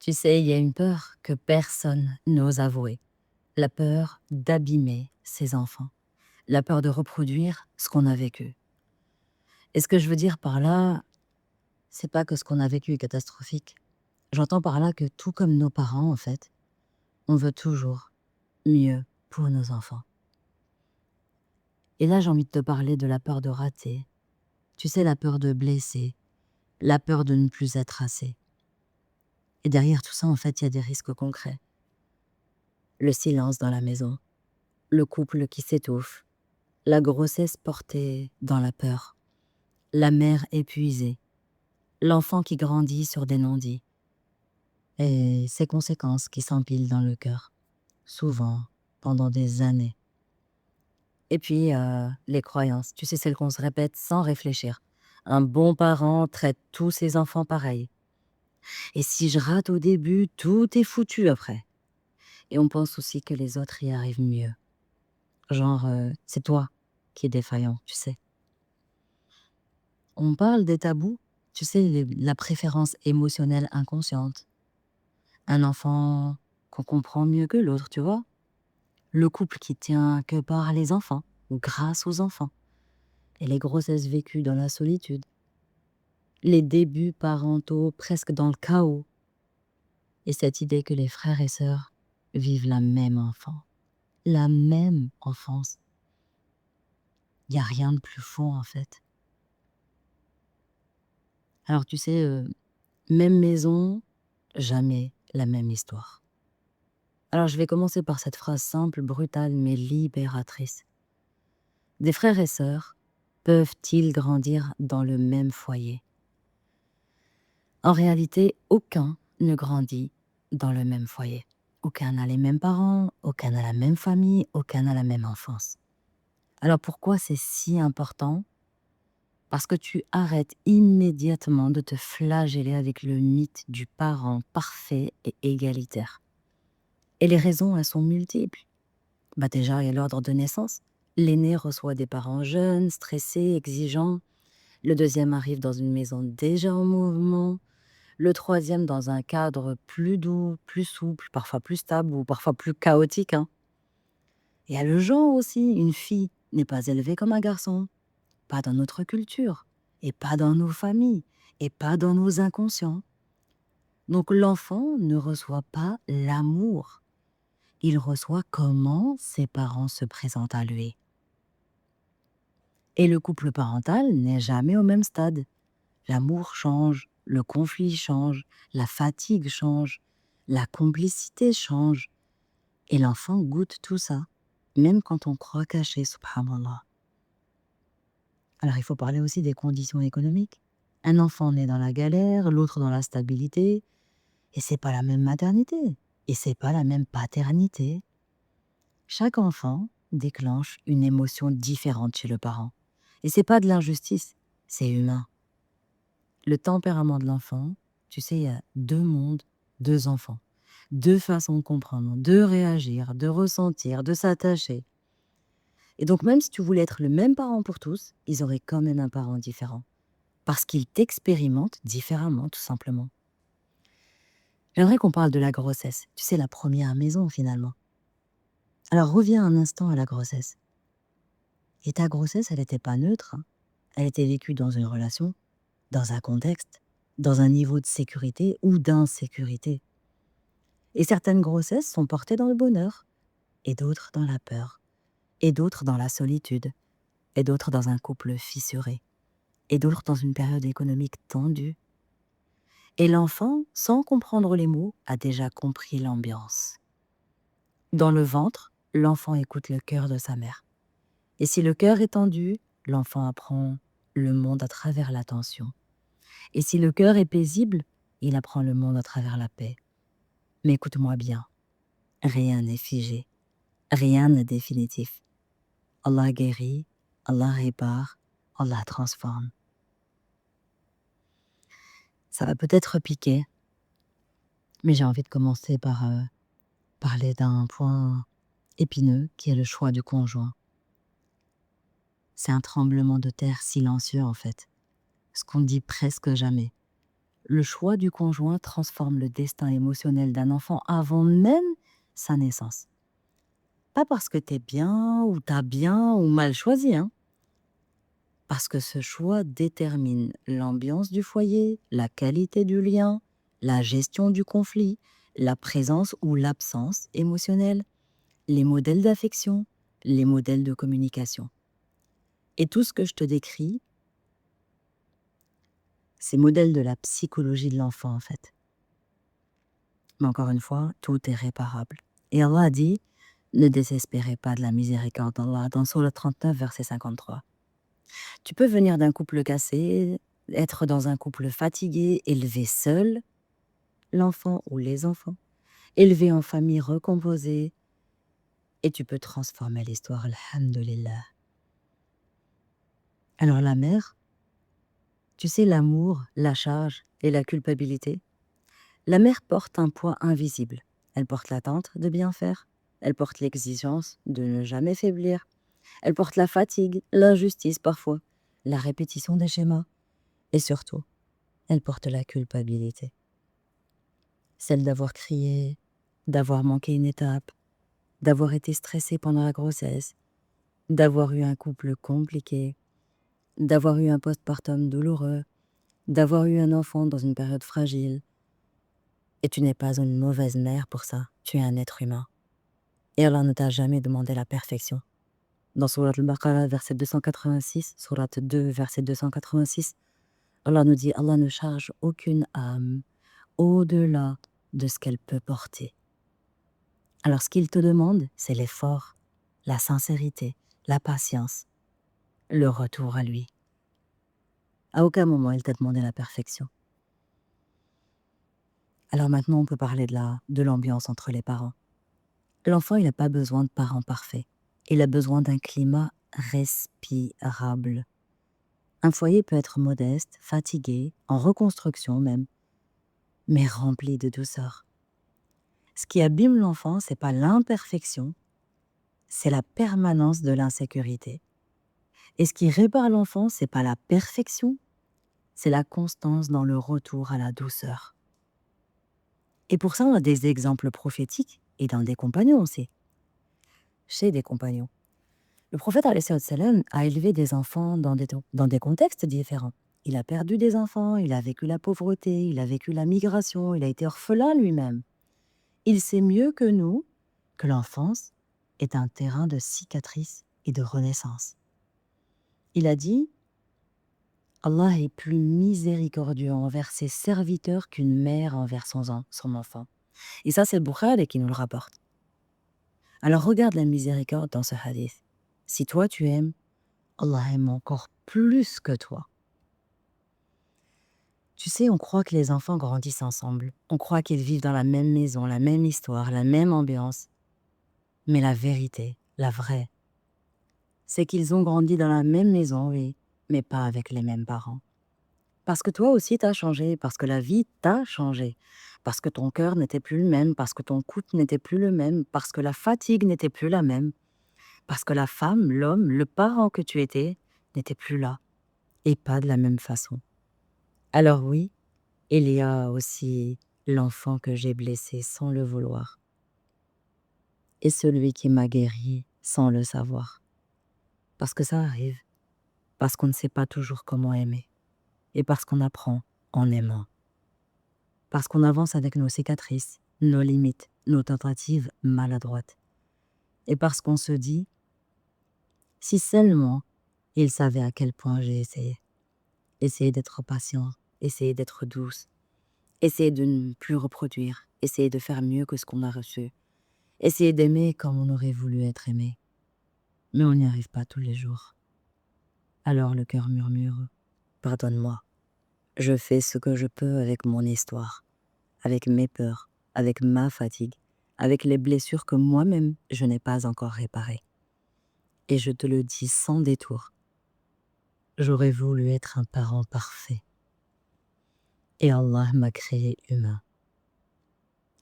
Tu sais, il y a une peur que personne n'ose avouer. La peur d'abîmer ses enfants. La peur de reproduire ce qu'on a vécu. Et ce que je veux dire par là, c'est pas que ce qu'on a vécu est catastrophique. J'entends par là que tout comme nos parents, en fait, on veut toujours mieux pour nos enfants. Et là, j'ai envie de te parler de la peur de rater. Tu sais, la peur de blesser, la peur de ne plus être assez. Et derrière tout ça, en fait, il y a des risques concrets. Le silence dans la maison, le couple qui s'étouffe, la grossesse portée dans la peur, la mère épuisée, l'enfant qui grandit sur des non-dits, et ses conséquences qui s'empilent dans le cœur, souvent, pendant des années. Et puis, les croyances, tu sais, celles qu'on se répète sans réfléchir. Un bon parent traite tous ses enfants pareil. Et si je rate au début, tout est foutu après. Et on pense aussi que les autres y arrivent mieux. Genre, c'est toi qui es défaillant, tu sais. On parle des tabous, tu sais, la préférence émotionnelle inconsciente. Un enfant qu'on comprend mieux que l'autre, tu vois. Le couple qui tient que par les enfants, ou grâce aux enfants. Et les grossesses vécues dans la solitude. Les débuts parentaux presque dans le chaos. Et cette idée que les frères et sœurs vivent la même enfant. La même enfance. Il n'y a rien de plus faux, en fait. Alors, tu sais, même maison, jamais la même histoire. Alors je vais commencer par cette phrase simple, brutale, mais libératrice. Des frères et sœurs peuvent-ils grandir dans le même foyer? En réalité, aucun ne grandit dans le même foyer. Aucun n'a les mêmes parents, aucun n'a la même famille, aucun n'a la même enfance. Alors pourquoi c'est si important? Parce que tu arrêtes immédiatement de te flageller avec le mythe du parent parfait et égalitaire. Et les raisons, elles sont multiples. Déjà, il y a l'ordre de naissance. L'aîné reçoit des parents jeunes, stressés, exigeants. Le deuxième arrive dans une maison déjà en mouvement. Le troisième dans un cadre plus doux, plus souple, parfois plus stable ou parfois plus chaotique. Il y a le genre aussi. Une fille n'est pas élevée comme un garçon. Pas dans notre culture. Et pas dans nos familles. Et pas dans nos inconscients. Donc l'enfant ne reçoit pas l'amour. Il reçoit comment ses parents se présentent à lui. Et le couple parental n'est jamais au même stade. L'amour change, le conflit change, la fatigue change, la complicité change. Et l'enfant goûte tout ça, même quand on croit caché, subhanallah. Alors il faut parler aussi des conditions économiques. Un enfant naît dans la galère, l'autre dans la stabilité, et c'est pas la même maternité, et c'est pas la même paternité. Chaque enfant déclenche une émotion différente chez le parent. Et c'est pas de l'injustice, c'est humain. Le tempérament de l'enfant, tu sais, il y a 2 mondes, 2 enfants. 2 façons de comprendre, de réagir, de ressentir, de s'attacher. Et donc même si tu voulais être le même parent pour tous, ils auraient quand même un parent différent. Parce qu'ils t'expérimentent différemment, tout simplement. J'aimerais qu'on parle de la grossesse. Tu sais, la première maison, finalement. Alors reviens un instant à la grossesse. Et ta grossesse, elle n'était pas neutre. Elle était vécue dans une relation, dans un contexte, dans un niveau de sécurité ou d'insécurité. Et certaines grossesses sont portées dans le bonheur, et d'autres dans la peur, et d'autres dans la solitude, et d'autres dans un couple fissuré, et d'autres dans une période économique tendue. Et l'enfant, sans comprendre les mots, a déjà compris l'ambiance. Dans le ventre, l'enfant écoute le cœur de sa mère. Et si le cœur est tendu, l'enfant apprend le monde à travers la tension. Et si le cœur est paisible, il apprend le monde à travers la paix. Mais écoute-moi bien, rien n'est figé, rien n'est définitif. Allah guérit, Allah répare, Allah transforme. Ça va peut-être piquer, mais j'ai envie de commencer par parler d'un point épineux qui est le choix du conjoint. C'est un tremblement de terre silencieux en fait, ce qu'on dit presque jamais. Le choix du conjoint transforme le destin émotionnel d'un enfant avant même sa naissance. Pas parce que t'es bien ou t'as bien ou mal choisi, hein. Parce que ce choix détermine l'ambiance du foyer, la qualité du lien, la gestion du conflit, la présence ou l'absence émotionnelle, les modèles d'affection, les modèles de communication. Et tout ce que je te décris, c'est modèles de la psychologie de l'enfant en fait. Mais encore une fois, tout est réparable. Et Allah a dit, ne désespérez pas de la miséricorde d'Allah dans Sourate 39, verset 53. Tu peux venir d'un couple cassé, être dans un couple fatigué, élevé seul, l'enfant ou les enfants, élevé en famille recomposée, et tu peux transformer l'histoire, alhamdulillah. Alors la mère, tu sais l'amour, la charge et la culpabilité, la mère porte un poids invisible. Elle porte l'attente de bien faire, elle porte l'exigence de ne jamais faiblir, elle porte la fatigue, l'injustice parfois, la répétition des schémas, et surtout, elle porte la culpabilité. Celle d'avoir crié, d'avoir manqué une étape, d'avoir été stressée pendant la grossesse, d'avoir eu un couple compliqué, d'avoir eu un postpartum douloureux, d'avoir eu un enfant dans une période fragile. Et tu n'es pas une mauvaise mère pour ça, tu es un être humain. Et Allah ne t'a jamais demandé la perfection. Dans Surat al-Baqarah, verset 286, Surat 2, verset 286, Allah nous dit « Allah ne charge aucune âme au-delà de ce qu'elle peut porter. » Alors ce qu'il te demande, c'est l'effort, la sincérité, la patience, le retour à lui. À aucun moment il t'a demandé la perfection. Alors maintenant on peut parler de l'ambiance entre les parents. L'enfant, il n'a pas besoin de parents parfaits. Il a besoin d'un climat respirable. Un foyer peut être modeste, fatigué, en reconstruction même, mais rempli de douceur. Ce qui abîme l'enfant, c'est pas l'imperfection, c'est la permanence de l'insécurité. Et ce qui répare l'enfant, c'est pas la perfection, c'est la constance dans le retour à la douceur. Et pour ça, on a des exemples prophétiques et dans des compagnons aussi. Chez des compagnons. Le prophète alayhi salam a élevé des enfants dans des contextes différents. Il a perdu des enfants, il a vécu la pauvreté, il a vécu la migration, il a été orphelin lui-même. Il sait mieux que nous que l'enfance est un terrain de cicatrices et de renaissance. Il a dit « Allah est plus miséricordieux envers ses serviteurs qu'une mère envers son enfant. » Et ça, c'est le Bukhari qui nous le rapporte. Alors regarde la miséricorde dans ce hadith. Si toi tu aimes, Allah aime encore plus que toi. Tu sais, on croit que les enfants grandissent ensemble. On croit qu'ils vivent dans la même maison, la même histoire, la même ambiance. Mais la vérité, la vraie, c'est qu'ils ont grandi dans la même maison, oui, mais pas avec les mêmes parents. Parce que toi aussi t'as changé, parce que la vie t'a changé, parce que ton cœur n'était plus le même, parce que ton couple n'était plus le même, parce que la fatigue n'était plus la même, parce que la femme, l'homme, le parent que tu étais n'était plus là, et pas de la même façon. Alors oui, il y a aussi l'enfant que j'ai blessé sans le vouloir, et celui qui m'a guéri sans le savoir. Parce que ça arrive, parce qu'on ne sait pas toujours comment aimer, et parce qu'on apprend en aimant. Parce qu'on avance avec nos cicatrices, nos limites, nos tentatives maladroites. Et parce qu'on se dit, si seulement il savait à quel point j'ai essayé. Essayer d'être patient, essayer d'être douce, essayer de ne plus reproduire, essayer de faire mieux que ce qu'on a reçu, essayer d'aimer comme on aurait voulu être aimé. Mais on n'y arrive pas tous les jours. Alors le cœur murmure, pardonne-moi, je fais ce que je peux avec mon histoire, avec mes peurs, avec ma fatigue, avec les blessures que moi-même je n'ai pas encore réparées. Et je te le dis sans détour, j'aurais voulu être un parent parfait. Et Allah m'a créé humain.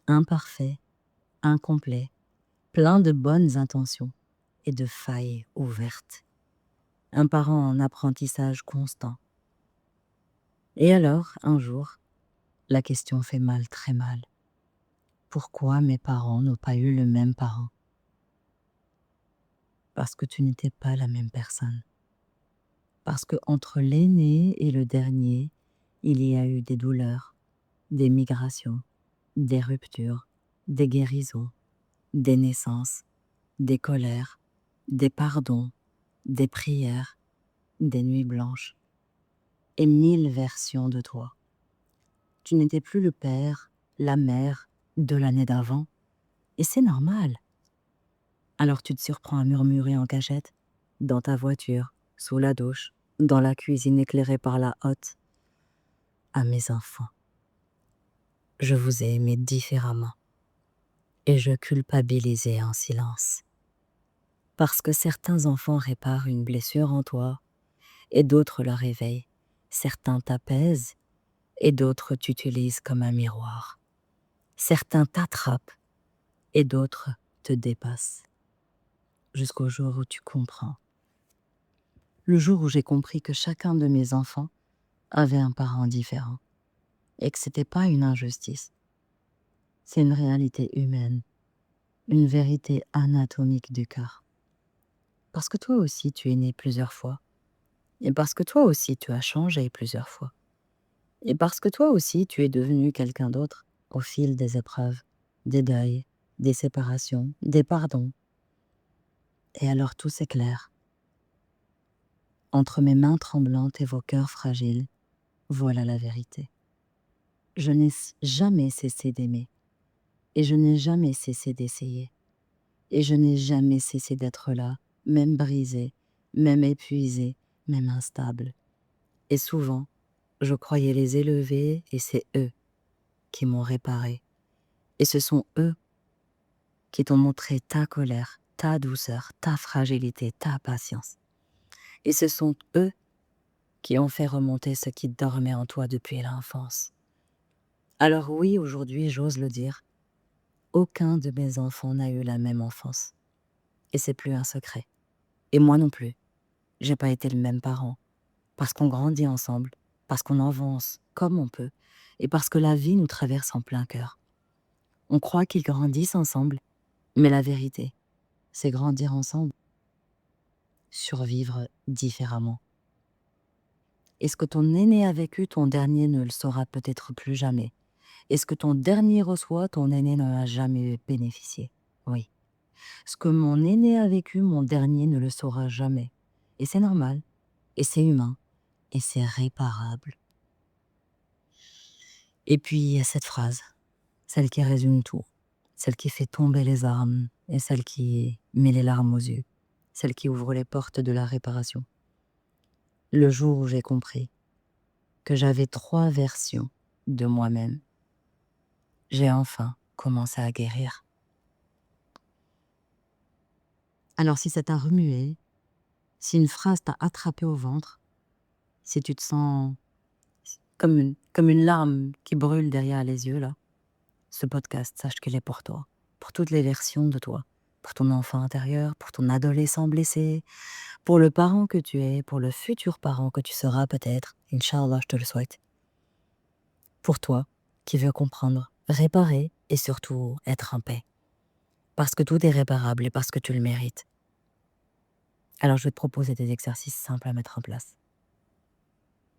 Imparfait, incomplet, plein de bonnes intentions et de failles ouvertes. Un parent en apprentissage constant. Et alors, un jour, La question fait mal, très mal. Pourquoi mes parents n'ont pas eu le même parent? Parce que tu n'étais pas la même personne. Parce que entre l'aîné et le dernier, il y a eu des douleurs, des migrations, des ruptures, des guérisons, des naissances, des colères, des pardons, des prières, des nuits blanches et 1000 versions de toi. Tu n'étais plus le père, la mère de l'année d'avant, et c'est normal. Alors tu te surprends à murmurer en cachette, dans ta voiture, sous la douche, dans la cuisine éclairée par la hotte. À mes enfants, je vous ai aimés différemment, et je culpabilisais en silence. Parce que certains enfants réparent une blessure en toi, et d'autres la réveillent. Certains t'apaisent, et d'autres t'utilisent comme un miroir. Certains t'attrapent, et d'autres te dépassent. Jusqu'au jour où tu comprends. Le jour où j'ai compris que chacun de mes enfants avait un parent différent, et que c'était pas une injustice. C'est une réalité humaine, une vérité anatomique du cœur. Parce que toi aussi tu es né plusieurs fois, et parce que toi aussi tu as changé plusieurs fois, et parce que toi aussi tu es devenu quelqu'un d'autre au fil des épreuves, des deuils, des séparations, des pardons. Et alors tout s'éclaire. Entre mes mains tremblantes et vos cœurs fragiles, voilà la vérité. Je n'ai jamais cessé d'aimer, et je n'ai jamais cessé d'essayer, et je n'ai jamais cessé d'être là, même brisé, même épuisé, même instable. Et souvent, je croyais les élever, et c'est eux qui m'ont réparé. Et ce sont eux qui t'ont montré ta colère, ta douceur, ta fragilité, ta patience. Et ce sont eux qui ont fait remonter ce qui dormait en toi depuis l'enfance. Alors oui, aujourd'hui, j'ose le dire, aucun de mes enfants n'a eu la même enfance. Et c'est plus un secret. Et moi non plus. J'ai pas été le même parent. Parce qu'on grandit ensemble, parce qu'on avance comme on peut, et parce que la vie nous traverse en plein cœur. On croit qu'ils grandissent ensemble, mais la vérité, c'est grandir ensemble, survivre différemment. Et ce que ton aîné a vécu, ton dernier ne le saura peut-être plus jamais. Et ce que ton dernier reçoit, ton aîné n'en a jamais bénéficié. Oui. Ce que mon aîné a vécu, mon dernier ne le saura jamais. Et c'est normal, et c'est humain, et c'est réparable. Et puis il y a cette phrase, celle qui résume tout, celle qui fait tomber les armes, et celle qui met les larmes aux yeux, celle qui ouvre les portes de la réparation. Le jour où j'ai compris que j'avais 3 versions de moi-même, j'ai enfin commencé à guérir. Alors si ça t'a remué, si une phrase t'a attrapé au ventre, si tu te sens comme une larme qui brûle derrière les yeux, là, ce podcast, sache qu'il est pour toi, pour toutes les versions de toi, pour ton enfant intérieur, pour ton adolescent blessé, pour le parent que tu es, pour le futur parent que tu seras peut-être, Inch'Allah, je te le souhaite. Pour toi, qui veux comprendre, réparer et surtout être en paix. Parce que tout est réparable et parce que tu le mérites. Alors je vais te proposer des exercices simples à mettre en place.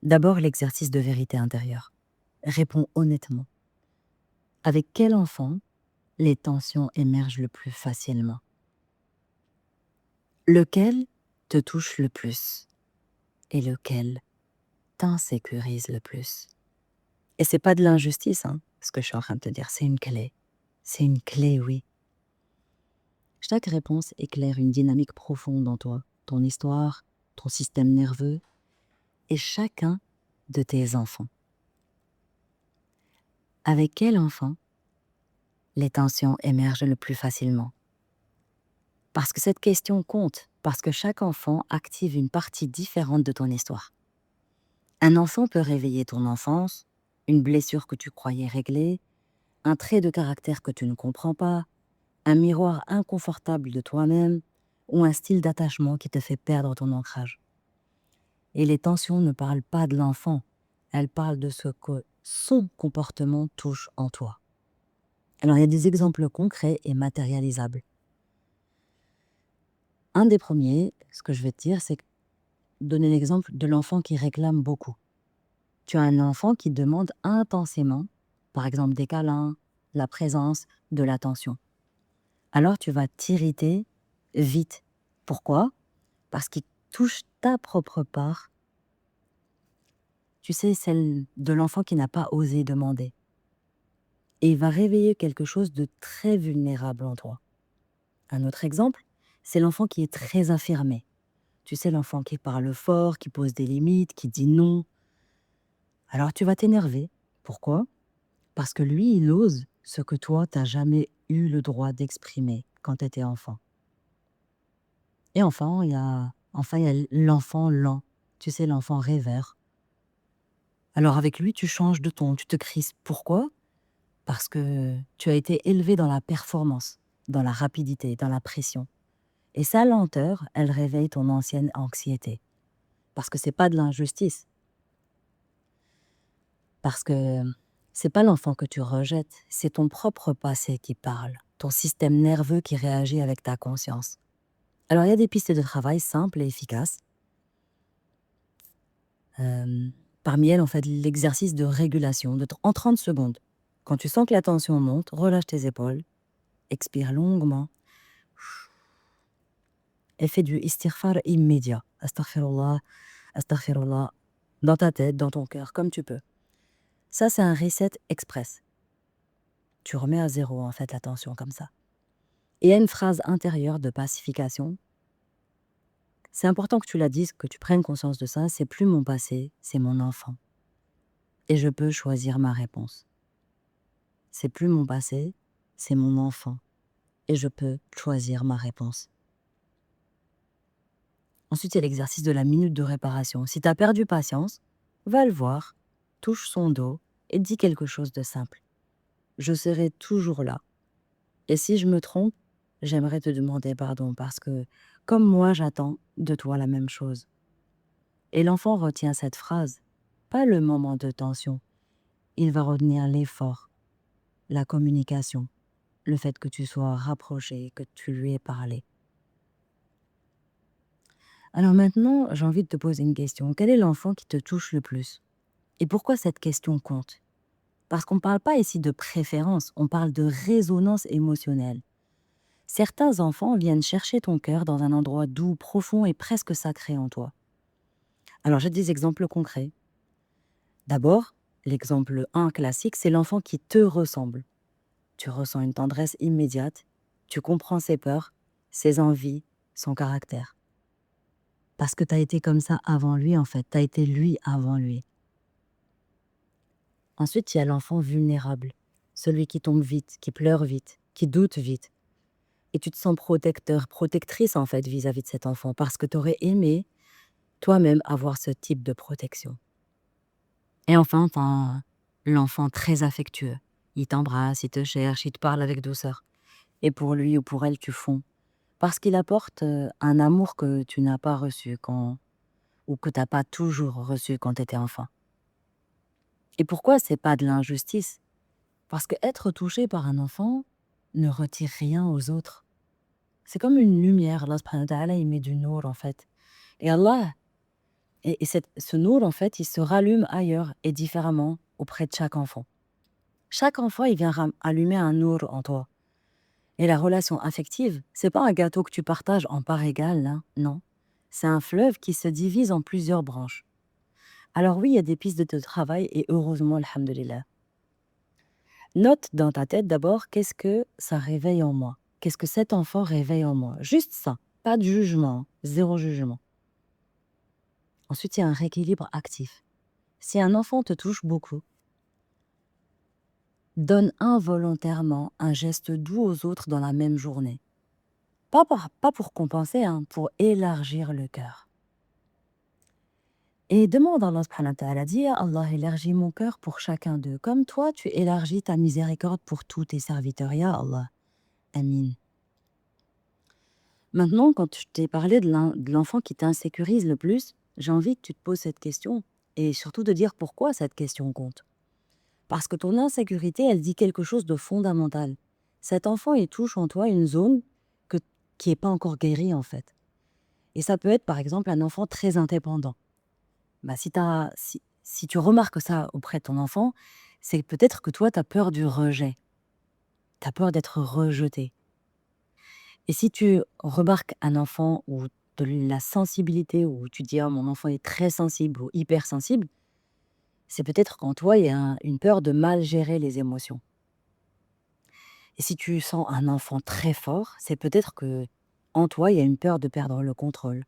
D'abord, l'exercice de vérité intérieure. Réponds honnêtement. Avec quel enfant les tensions émergent le plus facilement? Lequel te touche le plus? Et lequel t'insécurise le plus? Et c'est pas de l'injustice, hein, ce que je suis en train de te dire, c'est une clé. C'est une clé, oui. Chaque réponse éclaire une dynamique profonde en toi, ton histoire, ton système nerveux et chacun de tes enfants. Avec quel enfant les tensions émergent le plus facilement? Parce que cette question compte, parce que chaque enfant active une partie différente de ton histoire. Un enfant peut réveiller ton enfance, une blessure que tu croyais réglée, un trait de caractère que tu ne comprends pas, un miroir inconfortable de toi-même ou un style d'attachement qui te fait perdre ton ancrage. Et les tensions ne parlent pas de l'enfant, elles parlent de ce que son comportement touche en toi. Alors, il y a des exemples concrets et matérialisables. Un des premiers, ce que je vais te dire, c'est donner l'exemple de l'enfant qui réclame beaucoup. Tu as un enfant qui demande intensément, par exemple des câlins, la présence, de l'attention. Alors, tu vas t'irriter vite. Pourquoi? Parce qu'il touche ta propre part, tu sais, celle de l'enfant qui n'a pas osé demander. Et il va réveiller quelque chose de très vulnérable en toi. Un autre exemple, c'est l'enfant qui est très affirmé. Tu sais, l'enfant qui parle fort, qui pose des limites, qui dit non. Alors tu vas t'énerver. Pourquoi? Parce que lui, il ose ce que toi, t'as jamais eu le droit d'exprimer quand tu étais enfant. Et enfin, il y a l'enfant lent. Tu sais, l'enfant rêveur. Alors avec lui, tu changes de ton, tu te crispes. Pourquoi? Parce que tu as été élevé dans la performance, dans la rapidité, dans la pression. Et sa lenteur, elle réveille ton ancienne anxiété. Parce que c'est pas de l'injustice. Parce que c'est pas l'enfant que tu rejettes, c'est ton propre passé qui parle, ton système nerveux qui réagit avec ta conscience. Alors il y a des pistes de travail simples et efficaces. Parmi elles, en fait, l'exercice de régulation en 30 secondes. Quand tu sens que la tension monte, relâche tes épaules, expire longuement et fais du istighfar immédiat. Astaghfirullah, astaghfirullah, dans ta tête, dans ton cœur, comme tu peux. Ça, c'est un reset express. Tu remets à zéro, en fait, la tension comme ça. Et il y a une phrase intérieure de pacification. C'est important que tu la dises, que tu prennes conscience de ça. C'est plus mon passé, c'est mon enfant. Et je peux choisir ma réponse. C'est plus mon passé, c'est mon enfant. Et je peux choisir ma réponse. Ensuite, il y a l'exercice de la minute de réparation. Si tu as perdu patience, va le voir, touche son dos et dis quelque chose de simple. Je serai toujours là. Et si je me trompe, j'aimerais te demander pardon parce que, comme moi, j'attends de toi la même chose. Et l'enfant retient cette phrase, pas le moment de tension. Il va retenir l'effort, la communication, le fait que tu sois rapproché, que tu lui aies parlé. Alors maintenant, j'ai envie de te poser une question. Quel est l'enfant qui te touche le plus? Et pourquoi cette question compte? Parce qu'on ne parle pas ici de préférence, on parle de résonance émotionnelle. Certains enfants viennent chercher ton cœur dans un endroit doux, profond et presque sacré en toi. Alors j'ai des exemples concrets. D'abord, l'exemple 1 classique, c'est l'enfant qui te ressemble. Tu ressens une tendresse immédiate, tu comprends ses peurs, ses envies, son caractère. Parce que tu as été comme ça avant lui, en fait. Tu as été lui avant lui. Ensuite, il y a l'enfant vulnérable. Celui qui tombe vite, qui pleure vite, qui doute vite. Et tu te sens protecteur, protectrice, en fait, vis-à-vis de cet enfant. Parce que tu aurais aimé, toi-même, avoir ce type de protection. Et enfin, tu as l'enfant très affectueux. Il t'embrasse, il te cherche, il te parle avec douceur. Et pour lui ou pour elle, tu fonds. Parce qu'il apporte un amour que tu n'as pas reçu ou que tu n'as pas toujours reçu quand tu étais enfant. Et pourquoi c'est pas de l'injustice? Parce que être touché par un enfant ne retire rien aux autres. C'est comme une lumière. Allah subhanahu wa ta'ala, il met du nour en fait. Et Allah, ce nour en fait, il se rallume ailleurs et différemment auprès de chaque enfant. Chaque enfant, il vient allumer un nour en toi. Et la relation affective, c'est pas un gâteau que tu partages en part égale, hein, non. C'est un fleuve qui se divise en plusieurs branches. Alors oui, il y a des pistes de travail et heureusement, alhamdoulilah. Note dans ta tête d'abord qu'est-ce que ça réveille en moi. Qu'est-ce que cet enfant réveille en moi. Juste ça, pas de jugement, zéro jugement. Ensuite, il y a un rééquilibre actif. Si un enfant te touche beaucoup, donne involontairement un geste doux aux autres dans la même journée. Pas pour compenser, hein, pour élargir le cœur. Et demande à Allah subhanahu wa ta'ala, dis Allah élargit mon cœur pour chacun d'eux, comme toi tu élargis ta miséricorde pour tous tes serviteurs, ya Allah. Amin. Maintenant, quand je t'ai parlé de l'enfant qui t'insécurise le plus, j'ai envie que tu te poses cette question et surtout de dire pourquoi cette question compte. Parce que ton insécurité, elle dit quelque chose de fondamental. Cet enfant, il touche en toi une zone que qui est pas encore guérie, en fait. Et ça peut être, par exemple, un enfant très indépendant. Bah, si tu remarques ça auprès de ton enfant, c'est peut-être que toi, tu as peur du rejet. Tu as peur d'être rejeté. Et si tu remarques un enfant ou de la sensibilité, où tu dis: «Oh, mon enfant est très sensible ou hypersensible», c'est peut-être qu'en toi, il y a une peur de mal gérer les émotions. Et si tu sens un enfant très fort, c'est peut-être que en toi, il y a une peur de perdre le contrôle.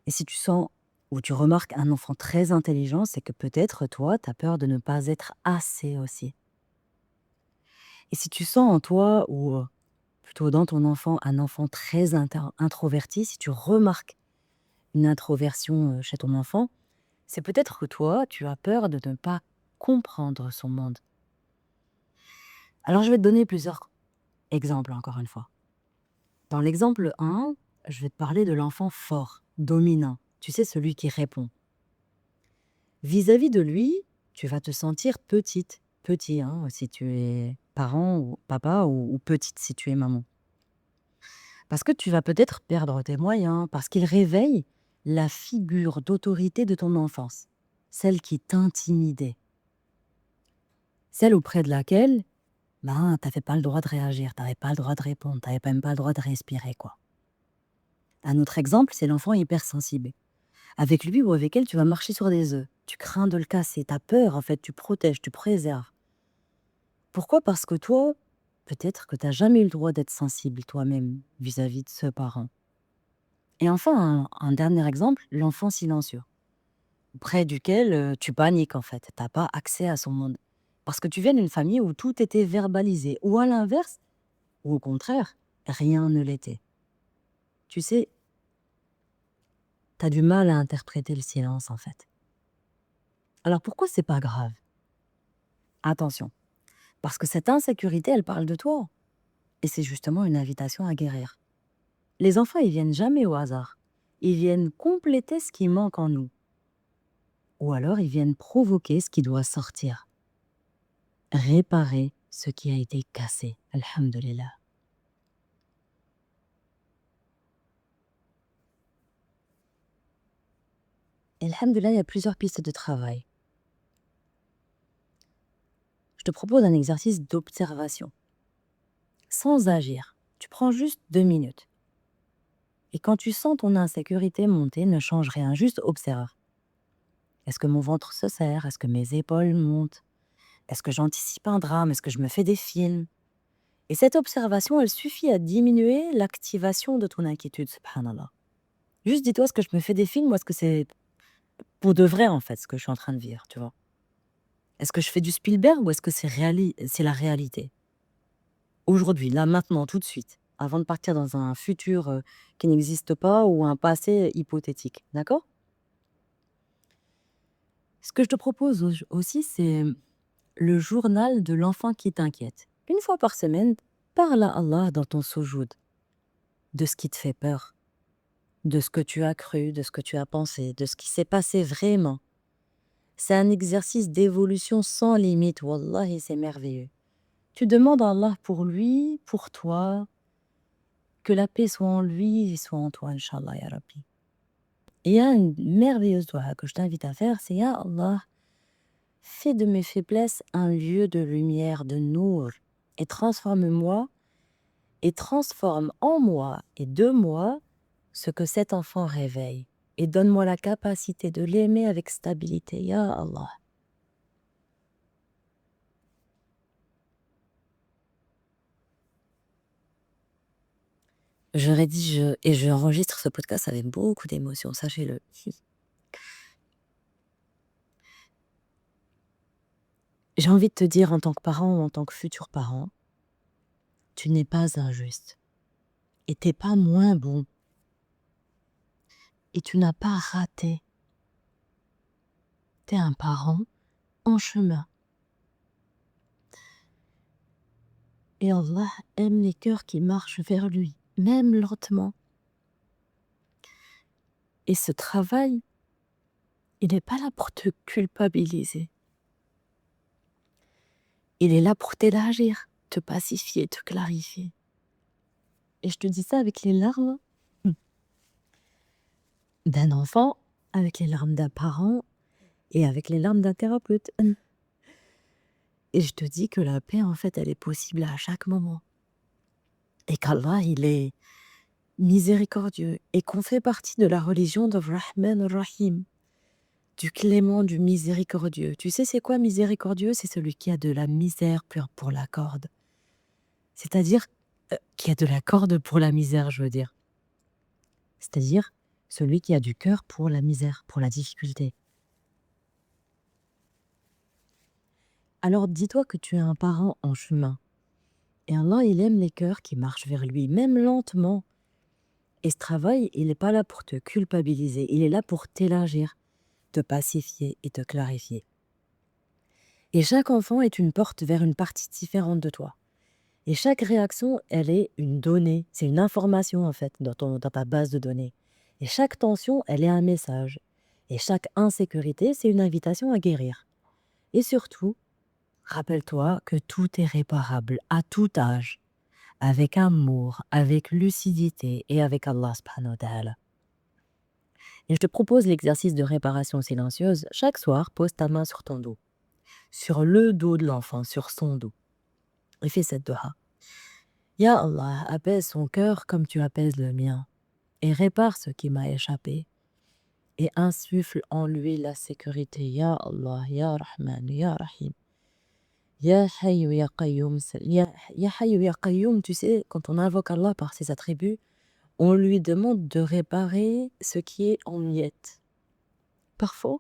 Et si tu sens ou tu remarques un enfant très intelligent, c'est que peut-être toi, tu as peur de ne pas être assez aussi. Et si tu sens en toi ou plutôt dans ton enfant, un enfant très introverti, si tu remarques une introversion chez ton enfant, c'est peut-être que toi, tu as peur de ne pas comprendre son monde. Alors je vais te donner plusieurs exemples encore une fois. Dans l'exemple 1, je vais te parler de l'enfant fort, dominant, tu sais, celui qui répond. Vis-à-vis de lui, tu vas te sentir petite, petit, hein, si tu es parent ou papa ou petite si tu es maman. Parce que tu vas peut-être perdre tes moyens, parce qu'il réveille la figure d'autorité de ton enfance, celle qui t'intimidait, celle auprès de laquelle ben, tu n'avais pas le droit de réagir, tu n'avais pas le droit de répondre, tu n'avais même pas le droit de respirer, quoi. Un autre exemple, c'est l'enfant hypersensible. Avec lui ou avec elle, tu vas marcher sur des œufs. Tu crains de le casser, tu as peur, en fait, tu protèges, tu préserves. Pourquoi? Parce que toi, peut-être que tu n'as jamais eu le droit d'être sensible toi-même vis-à-vis de ce parent. Et enfin, un dernier exemple, l'enfant silencieux, auprès duquel tu paniques, en fait. Tu n'as pas accès à son monde. Parce que tu viens d'une famille où tout était verbalisé, ou à l'inverse, ou au contraire, rien ne l'était. Tu sais, tu as du mal à interpréter le silence, en fait. Alors pourquoi c'est pas grave? Attention, parce que cette insécurité, elle parle de toi. Et c'est justement une invitation à guérir. Les enfants, ils viennent jamais au hasard. Ils viennent compléter ce qui manque en nous. Ou alors, ils viennent provoquer ce qui doit sortir. Réparer ce qui a été cassé. Alhamdulillah. Et alhamdulillah, il y a plusieurs pistes de travail. Je te propose un exercice d'observation. Sans agir. Tu prends juste 2 minutes. Et quand tu sens ton insécurité monter, ne change rien, juste observe. Est-ce que mon ventre se serre? Est-ce que mes épaules montent? Est-ce que j'anticipe un drame? Est-ce que je me fais des films? Et cette observation, elle suffit à diminuer l'activation de ton inquiétude, subhanallah. Juste dis-toi, est-ce que je me fais des films ou est-ce que c'est pour de vrai, en fait, ce que je suis en train de vivre, tu vois? Est-ce que je fais du Spielberg ou est-ce que c'est la réalité? Aujourd'hui, là, maintenant, tout de suite, avant de partir dans un futur qui n'existe pas ou un passé hypothétique, d'accord? Ce que je te propose aussi, c'est le journal de l'enfant qui t'inquiète. Une fois par semaine, parle à Allah dans ton soujoud de ce qui te fait peur, de ce que tu as cru, de ce que tu as pensé, de ce qui s'est passé vraiment. C'est un exercice d'évolution sans limite, wallahi, c'est merveilleux. Tu demandes à Allah pour lui, pour toi, que la paix soit en lui et soit en toi, Inch'Allah, ya Rabbi. Et il y a une merveilleuse doha que je t'invite à faire, c'est Ya Allah, fais de mes faiblesses un lieu de lumière, de nour, et transforme-moi, et transforme en moi et de moi ce que cet enfant réveille. Et donne-moi la capacité de l'aimer avec stabilité, Ya Allah. Je rédige et j'enregistre ce podcast avec beaucoup d'émotion, sachez-le. J'ai envie de te dire en tant que parent ou en tant que futur parent, tu n'es pas injuste et t'es pas moins bon et tu n'as pas raté. T'es un parent en chemin et Allah aime les cœurs qui marchent vers lui, même lentement. Et ce travail, il n'est pas là pour te culpabiliser. Il est là pour t'élargir, te pacifier, te clarifier. Et je te dis ça avec les larmes d'un enfant, avec les larmes d'un parent et avec les larmes d'un thérapeute. Et je te dis que la paix, en fait, elle est possible à chaque moment. Et qu'Allah, il est miséricordieux et qu'on fait partie de la religion de Rahman Rahim, du clément, du miséricordieux. Tu sais, c'est quoi miséricordieux? C'est celui qui a de la misère pour la corde. C'est-à-dire qui a de la corde pour la misère, je veux dire. C'est-à-dire celui qui a du cœur pour la misère, pour la difficulté. Alors dis-toi que tu es un parent en chemin. Et Allah, il aime les cœurs qui marchent vers lui, même lentement. Et ce travail, il n'est pas là pour te culpabiliser, il est là pour t'élargir, te pacifier et te clarifier. Et chaque enfant est une porte vers une partie différente de toi. Et chaque réaction, elle est une donnée, c'est une information en fait dans ta base de données. Et chaque tension, elle est un message. Et chaque insécurité, c'est une invitation à guérir. Et surtout, rappelle-toi que tout est réparable à tout âge, avec amour, avec lucidité et avec Allah subhanahu wa ta'ala. Et je te propose l'exercice de réparation silencieuse. Chaque soir, pose ta main sur ton dos, sur le dos de l'enfant, sur son dos. Et fais cette doha. Ya Allah, apaise son cœur comme tu apaises le mien, et répare ce qui m'a échappé, et insuffle en lui la sécurité. Ya Allah, Ya Rahman, Ya Rahim. Ya Hayyu Ya Qayyum. Ya Hayyu Ya Qayyum, tu sais, quand on invoque Allah par ses attributs, on lui demande de réparer ce qui est en miettes. Parfois,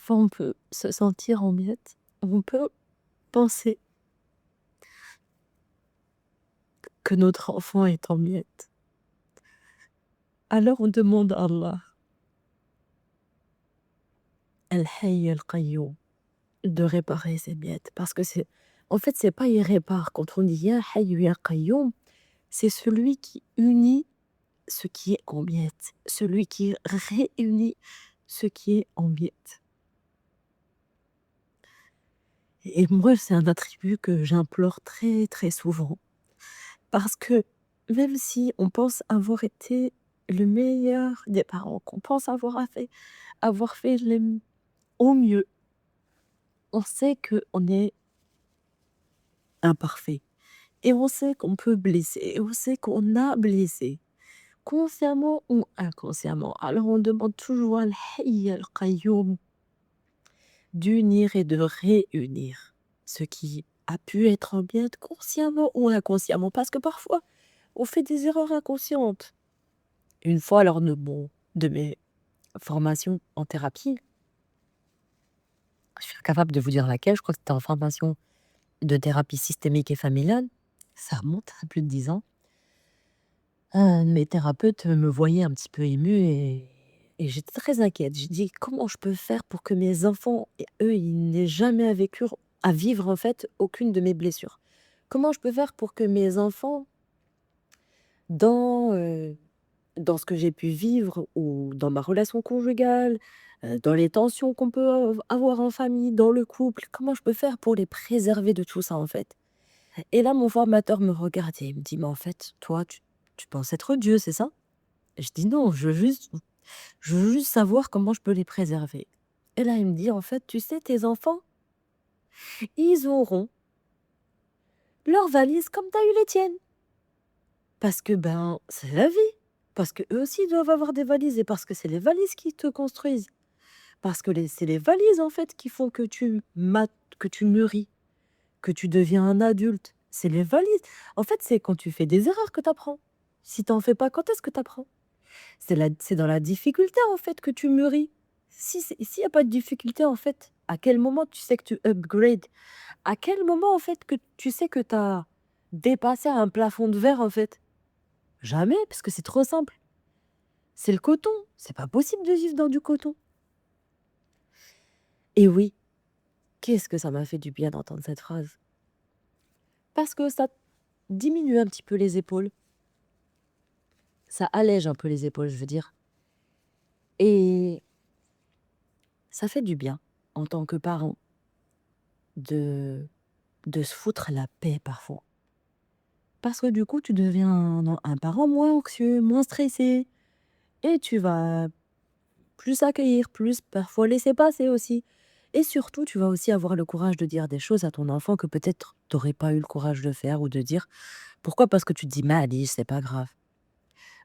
on peut se sentir en miettes, on peut penser que notre enfant est en miettes. Alors on demande à Allah, Al-Hayy Al-Qayyum, de réparer ces miettes. Parce que en fait, c'est pas il répare. Quand on dit Ya Hayyu Ya Qayyum, c'est celui qui unit ce qui est en miettes, celui qui réunit ce qui est en miettes. Et moi, c'est un attribut que j'implore très, très souvent. Parce que même si on pense avoir été le meilleur des parents, qu'on pense avoir fait au mieux, on sait qu'on est imparfait. Et on sait qu'on peut blesser, et on sait qu'on a blessé, consciemment ou inconsciemment. Alors on demande toujours Al-Hayy Al-Qayyum d'unir et de réunir ce qui a pu être en bien consciemment ou inconsciemment. Parce que parfois, on fait des erreurs inconscientes. Une fois, lors de mes formations en thérapie, je suis incapable de vous dire laquelle, je crois que c'était en formation de thérapie systémique et familiale, ça remonte à plus de 10 ans. Mes thérapeutes me voyaient un petit peu émue et j'étais très inquiète. J'ai dit: «Comment je peux faire pour que mes enfants et eux, ils n'aient jamais à vivre, en fait, aucune de mes blessures? Comment je peux faire pour que mes enfants, dans, dans ce que j'ai pu vivre ou dans ma relation conjugale, dans les tensions qu'on peut avoir en famille, dans le couple, comment je peux faire pour les préserver de tout ça, en fait?» Et là, mon formateur me regarde et il me dit: «Mais en fait, toi, tu penses être Dieu, c'est ça?» Je dis: «Non, je veux juste savoir comment je peux les préserver». Et là, il me dit: «En fait, tu sais, tes enfants, ils auront leur valise comme tu as eu les tiennes. Parce que, ben, c'est la vie. Parce qu'eux aussi, ils doivent avoir des valises et parce que c'est les valises qui te construisent. Parce que c'est les valises, en fait, qui font que tu mûris, que tu deviens un adulte. C'est les valises. En fait, c'est quand tu fais des erreurs que tu apprends. Si tu en fais pas, quand est-ce que tu apprends? C'est dans la difficulté, en fait, que tu mûris. S'il y a pas de difficulté, en fait, à quel moment tu sais que tu upgrades? À quel moment, en fait, que tu sais que tu as dépassé un plafond de verre, en fait? Jamais, parce que c'est trop simple. C'est le coton. C'est pas possible de vivre dans du coton. Et oui, qu'est-ce que ça m'a fait du bien d'entendre cette phrase. Parce que ça diminue un petit peu les épaules. Ça allège un peu les épaules, je veux dire. Et ça fait du bien, en tant que parent, de se foutre la paix parfois. Parce que du coup, tu deviens un parent moins anxieux, moins stressé et tu vas plus accueillir, plus parfois laisser passer aussi. Et surtout, tu vas aussi avoir le courage de dire des choses à ton enfant que peut-être tu n'aurais pas eu le courage de faire ou de dire. Pourquoi? Parce que tu te dis: «Mais allez, c'est pas grave».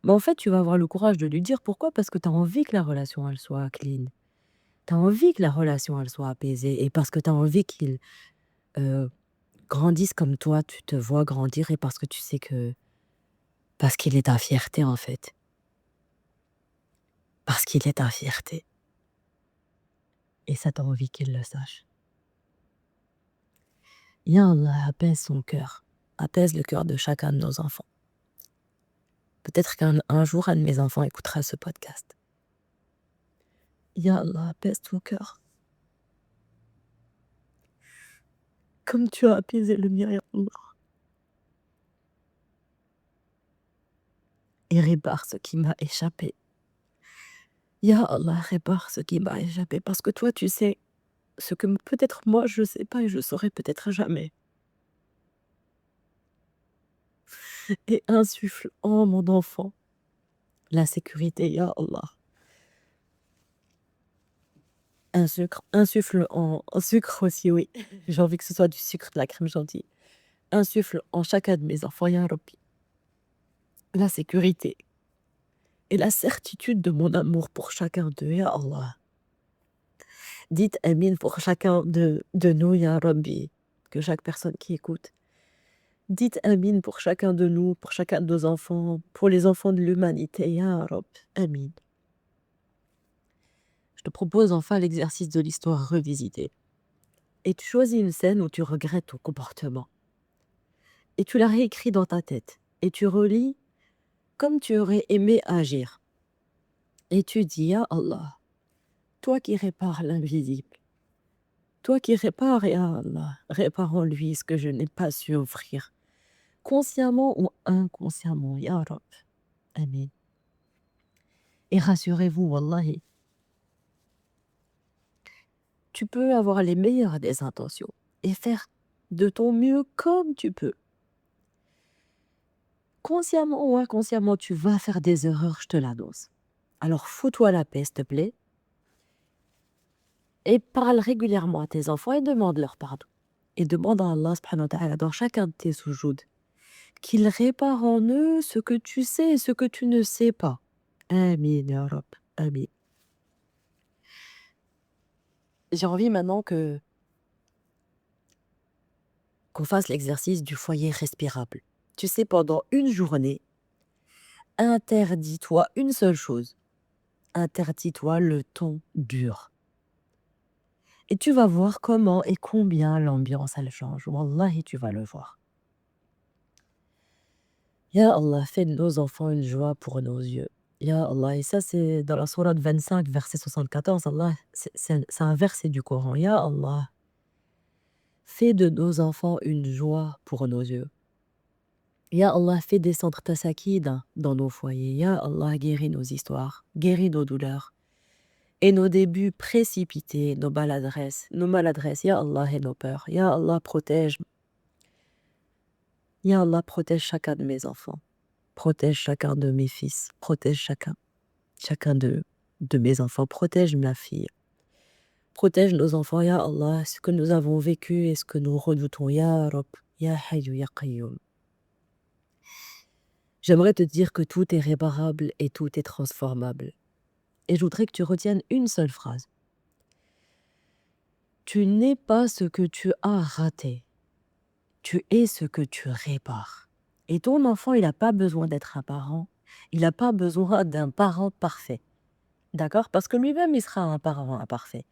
Mais en fait, tu vas avoir le courage de lui dire. Pourquoi? Parce que tu as envie que la relation, elle soit clean. Tu as envie que la relation, elle soit apaisée et parce que tu as envie qu'il, heu, grandisse comme toi, tu te vois grandir et parce que tu sais que parce qu'il est ta fierté, en fait. Parce qu'il est ta fierté et ça, tu as envie qu'il le sache. Ya Allah, apaise son cœur, apaise le cœur de chacun de nos enfants. Peut-être qu'un jour, un de mes enfants écoutera ce podcast. Ya Allah, apaise ton cœur, comme tu as apaisé le mien, ya Allah. Et répare ce qui m'a échappé. Ya Allah, répare ce qui m'a échappé parce que toi, tu sais ce que peut-être moi, je sais pas et je saurai peut-être jamais. Et insuffle en mon enfant la sécurité, ya Allah. Insuffle en sucre aussi, oui. J'ai envie que ce soit du sucre, de la crème chantilly. Insuffle en chacun de mes enfants, ya Rabbi, la sécurité et la certitude de mon amour pour chacun d'eux, ya Allah. Dites Amin pour chacun de nous, ya Rabbi, que chaque personne qui écoute. Dites Amin pour chacun de nous, pour chacun de nos enfants, pour les enfants de l'humanité, ya Rab. Amin. Je te propose enfin l'exercice de l'histoire revisitée. Et tu choisis une scène où tu regrettes ton comportement. Et tu la réécris dans ta tête. Et tu relis comme tu aurais aimé agir. Et tu dis, ya Allah, toi qui répares l'invisible, toi qui répares, ya Allah, répare en lui ce que je n'ai pas su offrir, consciemment ou inconsciemment, ya Rab. Amin. Et rassurez-vous, Wallahi, tu peux avoir les meilleures des intentions et faire de ton mieux comme tu peux. Consciemment ou inconsciemment, tu vas faire des erreurs, je te l'annonce. Alors fous-toi la paix, s'il te plaît, et parle régulièrement à tes enfants et demande leur pardon. Et demande à Allah subhanahu wa ta'ala dans chacun de tes soujouds qu'il répare en eux ce que tu sais et ce que tu ne sais pas. Amin, ya Rab. Amin. J'ai envie maintenant qu'on fasse l'exercice du foyer respirable. Tu sais, pendant une journée, interdis-toi une seule chose. Interdis-toi le ton dur. Et tu vas voir comment et combien l'ambiance elle change. Wallahi, tu vas le voir. Ya Allah, fais de nos enfants une joie pour nos yeux. Ya Allah, et ça c'est dans la sourate 25, verset 74. Allah, c'est un verset du Coran. Ya Allah, fais de nos enfants une joie pour nos yeux. Ya Allah, fais descendre ta sakina dans nos foyers. Ya Allah, guéris nos histoires, guéris nos douleurs. Et nos débuts précipités, nos maladresses, ya Allah, et nos peurs. Ya Allah, protège. Ya Allah, protège chacun de mes enfants. Protège chacun de mes fils. Protège chacun de mes enfants. Protège ma fille. Protège nos enfants, ya Allah, ce que nous avons vécu et ce que nous redoutons, ya Rab, ya Hayyu, ya Qayyum. J'aimerais te dire que tout est réparable et tout est transformable. Et je voudrais que tu retiennes une seule phrase. Tu n'es pas ce que tu as raté. Tu es ce que tu répares. Et ton enfant, il n'a pas besoin d'être un parent. Il n'a pas besoin d'un parent parfait. D'accord? Parce que lui-même, il sera un parent imparfait.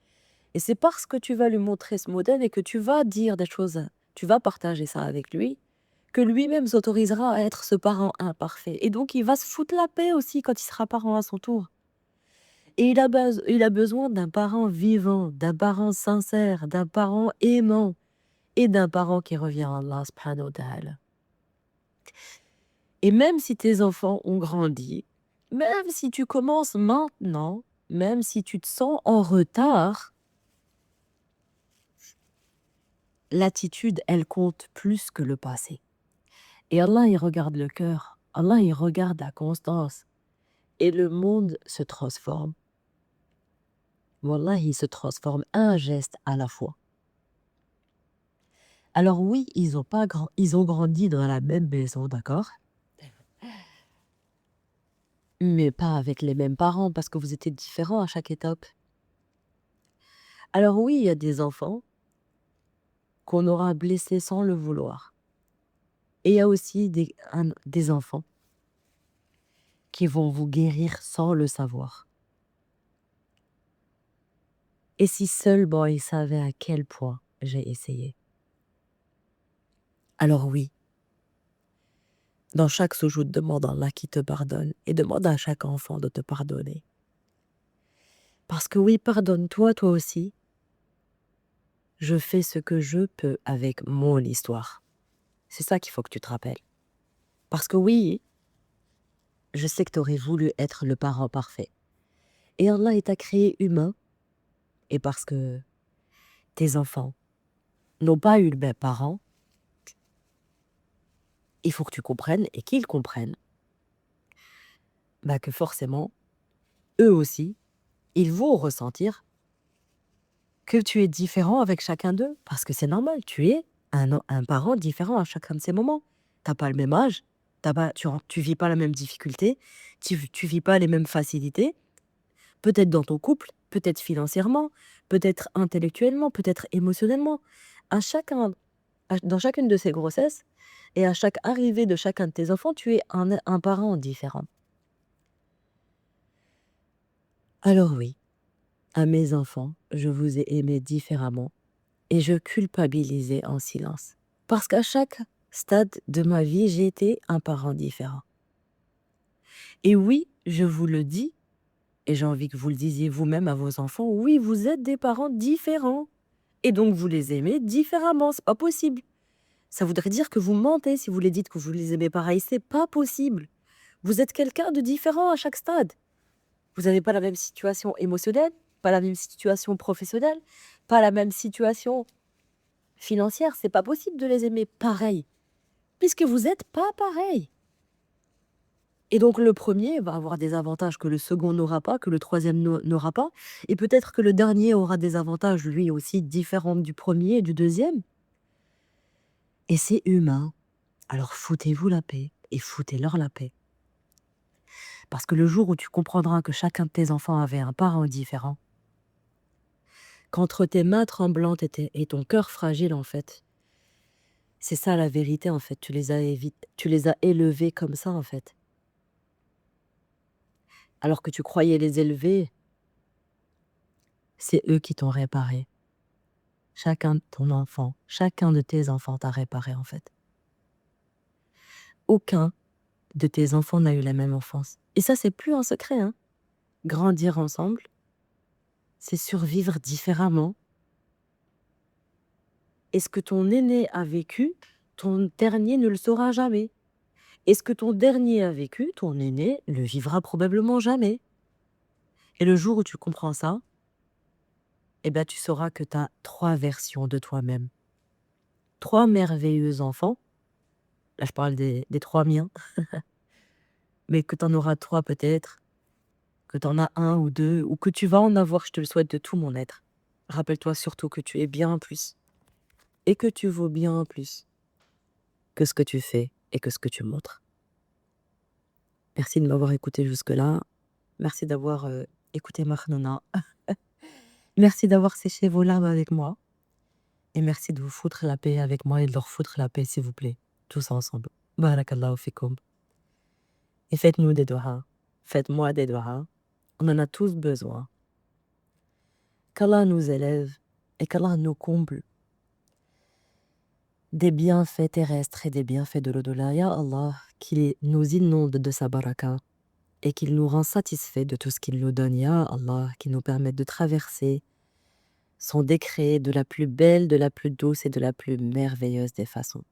Et c'est parce que tu vas lui montrer ce modèle et que tu vas dire des choses, tu vas partager ça avec lui, que lui-même s'autorisera à être ce parent imparfait. Et donc, il va se foutre la paix aussi quand il sera parent à son tour. Et il a besoin d'un parent vivant, d'un parent sincère, d'un parent aimant et d'un parent qui revient à Allah subhanahu wa ta'ala. Et même si tes enfants ont grandi, même si tu commences maintenant, même si tu te sens en retard, l'attitude, elle compte plus que le passé. Et Allah, il regarde le cœur. Allah, il regarde la constance. Et le monde se transforme. Wallah, il se transforme un geste à la fois. Alors oui, ils ont grandi dans la même maison, d'accord? Mais pas avec les mêmes parents, parce que vous étiez différents à chaque étape. Alors oui, il y a des enfants qu'on aura blessés sans le vouloir. Et il y a aussi des enfants qui vont vous guérir sans le savoir. Et si seulement ils savaient à quel point j'ai essayé. Alors oui, dans chaque soujoud, demande à Allah qui te pardonne et demande à chaque enfant de te pardonner. Parce que oui, pardonne-toi, toi aussi. Je fais ce que je peux avec mon histoire. C'est ça qu'il faut que tu te rappelles. Parce que oui, je sais que tu aurais voulu être le parent parfait. Et Allah, il t'a créé humain. Et parce que tes enfants n'ont pas eu le même parent, il faut que tu comprennes et qu'ils comprennent que forcément, eux aussi, ils vont ressentir que tu es différent avec chacun d'eux. Parce que c'est normal, tu es un parent différent à chacun de ces moments. Tu n'as pas le même âge, tu vis pas la même difficulté, tu vis pas les mêmes facilités. Peut-être dans ton couple, peut-être financièrement, peut-être intellectuellement, peut-être émotionnellement. Dans chacune de ces grossesses et à chaque arrivée de chacun de tes enfants, tu es un parent différent. Alors oui, à mes enfants, je vous ai aimé différemment et je culpabilisais en silence. Parce qu'à chaque stade de ma vie, j'ai été un parent différent. Et oui, je vous le dis, et j'ai envie que vous le disiez vous-même à vos enfants, oui, vous êtes des parents différents. Et donc vous les aimez différemment, c'est pas possible. Ça voudrait dire que vous mentez si vous les dites que vous les aimez pareil, c'est pas possible. Vous êtes quelqu'un de différent à chaque stade. Vous n'avez pas la même situation émotionnelle, pas la même situation professionnelle, pas la même situation financière. C'est pas possible de les aimer pareil, puisque vous n'êtes pas pareil. Et donc le premier va avoir des avantages que le second n'aura pas, que le troisième n'aura pas, et peut-être que le dernier aura des avantages lui aussi différents du premier et du deuxième. Et c'est humain. Alors foutez-vous la paix et foutez-leur la paix. Parce que le jour où tu comprendras que chacun de tes enfants avait un parent différent, qu'entre tes mains tremblantes et ton cœur fragile, en fait, c'est ça la vérité, en fait. Tu les as élevés comme ça, en fait. Alors que tu croyais les élever, c'est eux qui t'ont réparé. Chacun de tes enfants t'a réparé, en fait. Aucun de tes enfants n'a eu la même enfance. Et ça, c'est plus un secret, hein. Grandir ensemble, c'est survivre différemment. Et ce que ton aîné a vécu, ton dernier ne le saura jamais. Et ce que ton dernier a vécu, ton aîné le vivra probablement jamais. Et le jour où tu comprends ça, tu sauras que tu as 3 versions de toi-même. 3 merveilleux enfants. Là, je parle des 3 miens. Mais que tu en auras 3 peut-être, que tu en as 1 ou 2, ou que tu vas en avoir, je te le souhaite de tout mon être. Rappelle-toi surtout que tu es bien plus. Et que tu vaux bien plus que ce que tu fais et que ce que tu montres. Merci de m'avoir écouté jusque-là. Merci d'avoir écouté Makhnouna. Merci d'avoir séché vos larmes avec moi. Et merci de vous foutre la paix avec moi et de leur foutre la paix, s'il vous plaît. Tous ensemble. Barakallahu fikoum. Et faites-nous des doigts. Faites-moi des doigts. On en a tous besoin. Qu'Allah nous élève et qu'Allah nous comble des bienfaits terrestres et des bienfaits de l'au-delà. Ya Allah, qu'il nous inonde de sa baraka et qu'il nous rend satisfaits de tout ce qu'il nous donne. Ya Allah, qu'il nous permette de traverser son décret de la plus belle, de la plus douce et de la plus merveilleuse des façons.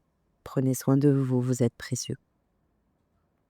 Prenez soin de vous, vous êtes précieux.